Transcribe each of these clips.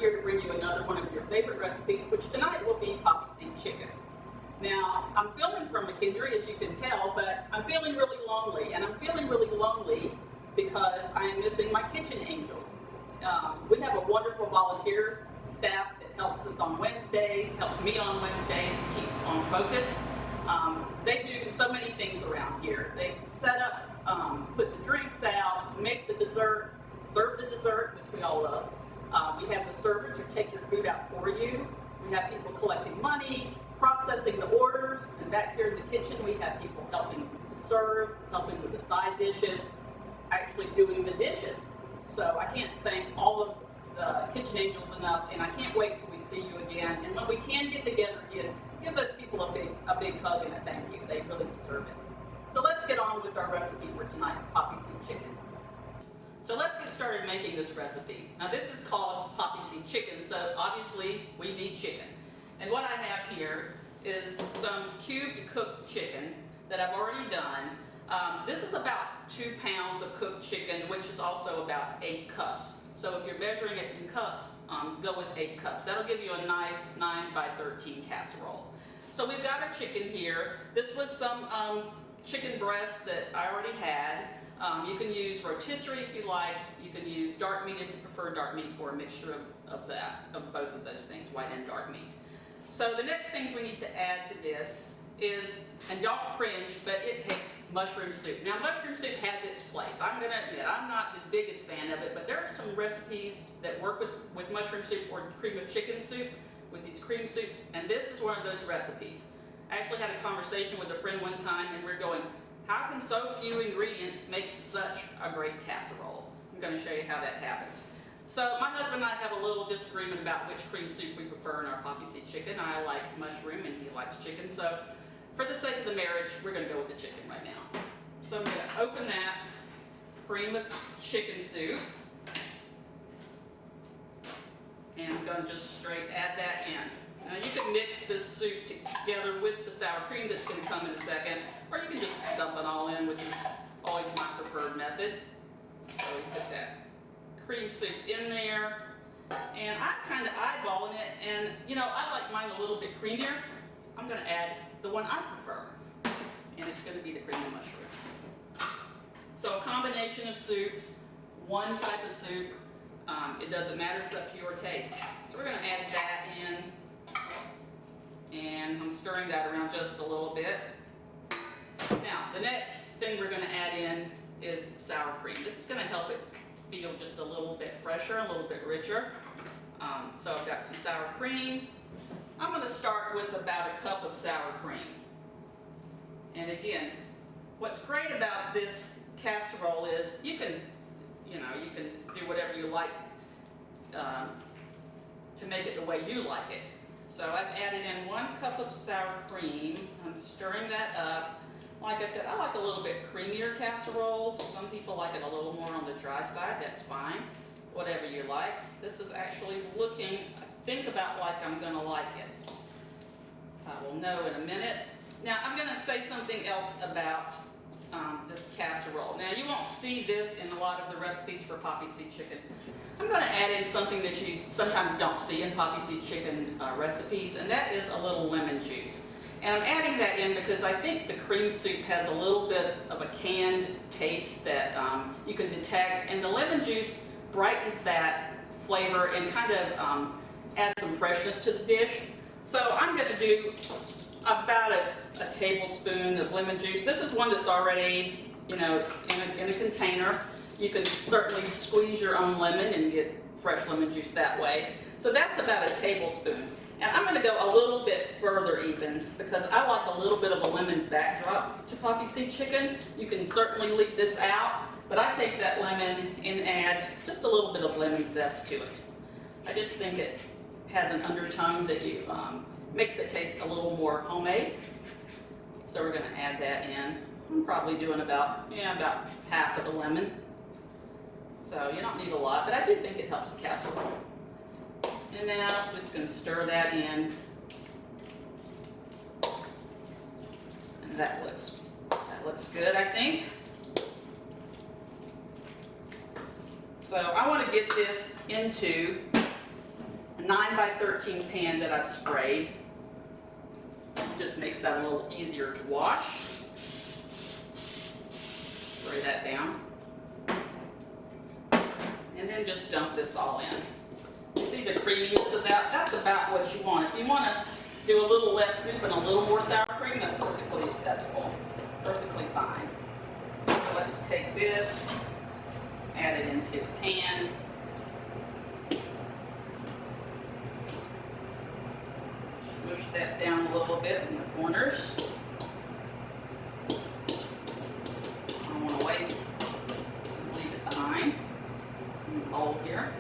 here to bring you another one of your favorite recipes, which tonight will be Poppyseed chicken. Now, I'm filming from McKendree, as you can tell, but I'm feeling really lonely, and I'm feeling really lonely because I am missing my kitchen angels. We have a wonderful volunteer staff that helps us on Wednesdays, helps me on Wednesdays to keep on focus. They do so many things around here. They set up, put the drinks out, make the dessert, serve the dessert, which we all love. We have the servers who take your food out for you. We have people collecting money, processing the orders, and back here in the kitchen we have people helping to serve, helping with the side dishes, actually doing the dishes. So I can't thank all of the kitchen angels enough, and I can't wait till we see you again. And when we can get together again, give those people a big hug and a thank you. They really deserve it. So let's get on with our recipe for tonight, Poppyseed chicken. So let's get started making this recipe. Now this is called Poppyseed chicken, so obviously we need chicken. And what I have here is some cubed cooked chicken that I've already done. This is about 2 pounds of cooked chicken, which is also about 8 cups. So if you're measuring it in cups, go with 8 cups. That'll give you a nice 9 by 13 casserole. So we've got our chicken here. This was some chicken breasts that I already had. You can use rotisserie if you like. You can use dark meat if you prefer dark meat, or a mixture of both of those things, white and dark meat. So the next things we need to add to this is, and don't cringe, but it takes mushroom soup. Now mushroom soup has its place. I'm going to admit, I'm not the biggest fan of it, but there are some recipes that work with mushroom soup or cream of chicken soup, with these cream soups, and this is one of those recipes. I actually had a conversation with a friend one time, and we're going, how can so few ingredients make such a great casserole? I'm going to show you how that happens. So my husband and I have a little disagreement about which cream soup we prefer in our Poppyseed chicken. I like mushroom and he likes chicken, so for the sake of the marriage, we're going to go with the chicken right now. So I'm going to open that cream of chicken soup, and I'm going to just straight add that in. Now you can mix this soup together with the sour cream that's going to come in a second, or you can just dump it all in, which is always my preferred method. So we put that cream soup in there, and I'm kind of eyeballing it, and you know, I like mine a little bit creamier. I'm going to add the one I prefer, and it's going to be the cream of mushroom. So a combination of soups, one type of soup, it doesn't matter, it's up to your taste. So we're going to add that in, and I'm stirring that around just a little bit. Now the next thing we're going to add in is sour cream. This is going to help it feel just a little bit fresher, a little bit richer. So I've got some sour cream. I'm going to start with about a cup of sour cream. And again, what's great about this casserole is you can do whatever you like to make it the way you like it. So I've added in 1 cup of sour cream. I'm stirring that up. Like I said, I like a little bit creamier casserole. Some people like it a little more on the dry side. That's fine. Whatever you like. This is actually looking, I think, about like I'm going to like it. I will know in a minute. Now I'm going to say something else about this casserole. Now you won't see this in a lot of the recipes for Poppyseed chicken. I'm going to add in something that you sometimes don't see in Poppyseed chicken recipes, and that is a little lemon juice. And I'm adding that in because I think the cream soup has a little bit of a canned taste that you can detect, and the lemon juice brightens that flavor and kind of adds some freshness to the dish. So I'm going to do about a tablespoon of lemon juice. This is one that's already, you know, in a container. You can certainly squeeze your own lemon and get fresh lemon juice that way. So that's about a tablespoon. And I'm going to go a little bit further even, because I like a little bit of a lemon backdrop to Poppyseed chicken. You can certainly leave this out, but I take that lemon and add just a little bit of lemon zest to it. I just think it has an undertone that makes it taste a little more homemade. So we're going to add that in. I'm probably doing about half of the lemon. So you don't need a lot, but I do think it helps the casserole. And now I'm just going to stir that in. And that looks good, I think. So I want to get this into 9x13 pan that I've sprayed. Just makes that a little easier to wash. Spray that down. And then just dump this all in. You see the creaminess of that? That's about what you want. If you want to do a little less soup and a little more sour cream, that's perfectly acceptable. Perfectly fine. So let's take this, add it into the pan. Smush that down a little bit in the corners. I don't want to waste it. Leave it behind in the bowl here.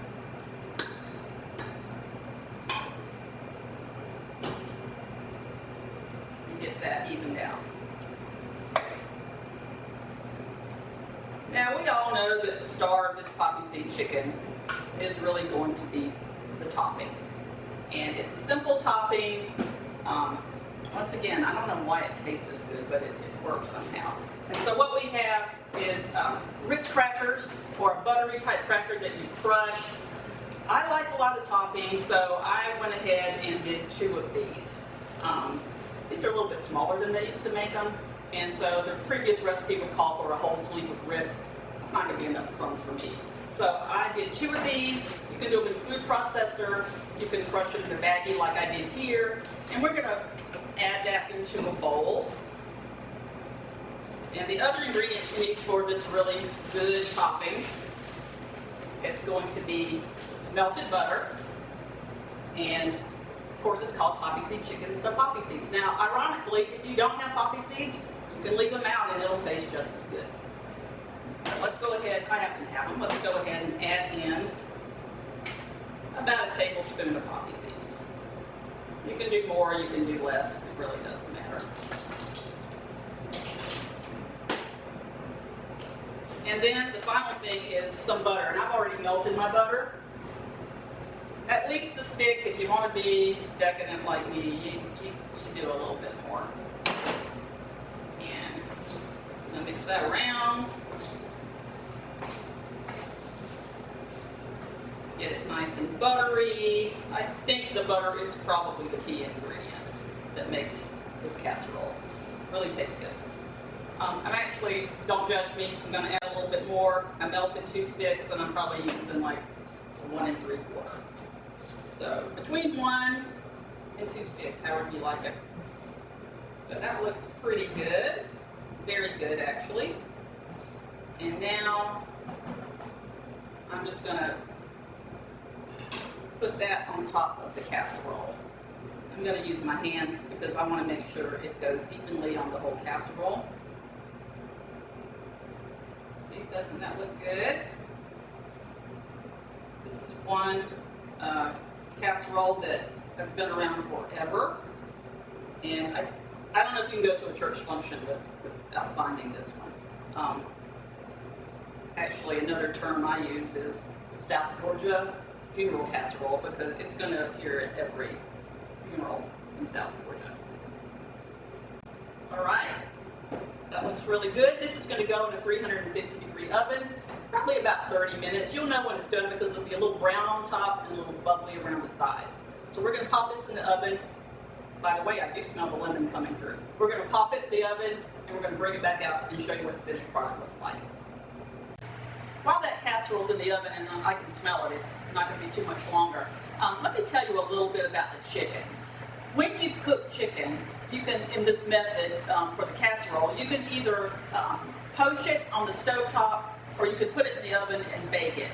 And get that evened out. Now we all know that the star of this poppy seed chicken is really going to be the topping. And it's a simple topping. Once again, I don't know why it tastes this good, but it works somehow. And so what we have is Ritz crackers, or a buttery type cracker that you crush. I like a lot of toppings, so I went ahead and did 2 of these. These are a little bit smaller than they used to make them. And so the previous recipe would call for a whole sleeve of Ritz. It's not going to be enough crumbs for me. So I did 2 of these. You can do them in a food processor. You can crush them in a baggie like I did here. And we're going to add that into a bowl. And the other ingredients you need for this really good topping, it's going to be melted butter. And of course it's called poppy seed chicken, so poppy seeds. Now ironically, if you don't have poppy seeds, you can leave them out and it'll taste just as good. Let's go ahead, I happen to have them, let's go ahead and add in about a tablespoon of poppy seeds. You can do more, you can do less, it really doesn't matter. And then the final thing is some butter, and I've already melted my butter. At least a stick. If you want to be decadent like me, you do a little bit more. And I'm going to mix that around. Get it nice and buttery. I think the butter is probably the key ingredient that makes this casserole. Really tastes good. I'm actually, don't judge me, I'm going to add a little bit more. I melted 2 sticks and I'm probably using like 1 3/4. So between 1 and 2 sticks, however you like it. So that looks pretty good. Very good actually. And now I'm just going to put that on top of the casserole. I'm going to use my hands because I want to make sure it goes evenly on the whole casserole. See, doesn't that look good? This is one casserole that has been around forever. And I don't know if you can go to a church function without finding this one. Actually, another term I use is South Georgia funeral casserole because it's going to appear at every funeral in South Georgia. All right, that looks really good. This is going to go in a 350-degree oven, probably about 30 minutes. You'll know when it's done because it'll be a little brown on top and a little bubbly around the sides. So we're going to pop this in the oven. By the way, I do smell the lemon coming through. We're going to pop it in the oven and we're going to bring it back out and show you what the finished product looks like. While that casserole's in the oven and I can smell it, it's not going to be too much longer. Let me tell you a little bit about the chicken. When you cook chicken, you can, in this method for the casserole, you can either poach it on the stovetop or you can put it in the oven and bake it.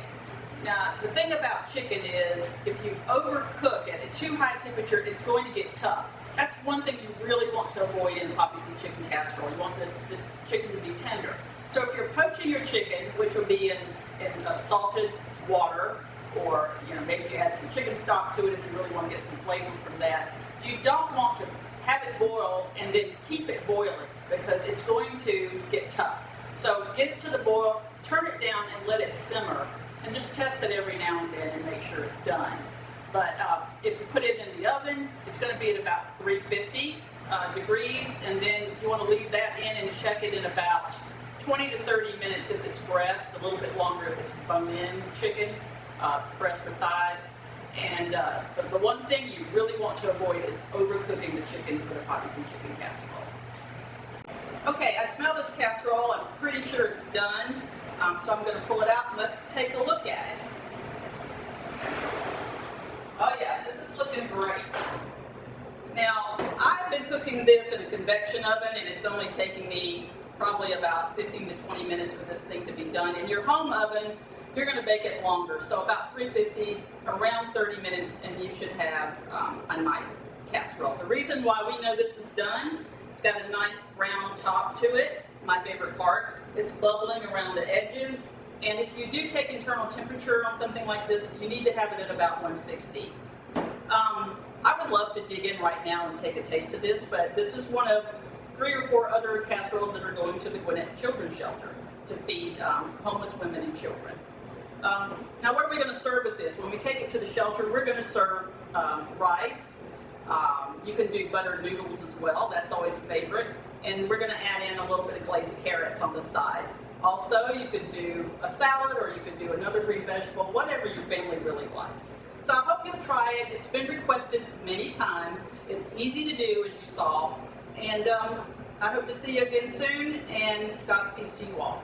Now, the thing about chicken is if you overcook it at too high temperature, it's going to get tough. That's one thing you really want to avoid in poppy seed chicken casserole. You want the chicken to be tender. So if you're poaching your chicken, which would be in salted water, or maybe you add some chicken stock to it if you really want to get some flavor from that, you don't want to have it boil and then keep it boiling because it's going to get tough. So get it to the boil, turn it down and let it simmer, and just test it every now and then and make sure it's done. But if you put it in the oven, it's going to be at about 350 degrees, and then you want to leave that in and check it in about 20 to 30 minutes if it's breast, a little bit longer if it's bone-in chicken, breast or thighs. And the one thing you really want to avoid is overcooking the chicken for the Poppyseed chicken casserole. Okay, I smell this casserole. I'm pretty sure it's done. So I'm going to pull it out and let's take a look at it. Oh yeah, this is looking great. Now, I've been cooking this in a convection oven and it's only taking me probably about 15 to 20 minutes for this thing to be done. In your home oven, you're going to bake it longer, so about 350, around 30 minutes, and you should have a nice casserole. The reason why we know this is done, it's got a nice brown top to it, my favorite part. It's bubbling around the edges, and if you do take internal temperature on something like this, you need to have it at about 160. I would love to dig in right now and take a taste of this, but this is one of 3 or 4 other casseroles that are going to the Gwinnett Children's Shelter to feed homeless women and children. Now what are we going to serve with this? When we take it to the shelter, we're going to serve rice. You can do buttered noodles as well, that's always a favorite. And we're going to add in a little bit of glazed carrots on the side. Also, you could do a salad or you could do another green vegetable, whatever your family really likes. So I hope you'll try it. It's been requested many times. It's easy to do, as you saw. And I hope to see you again soon, and God's peace to you all.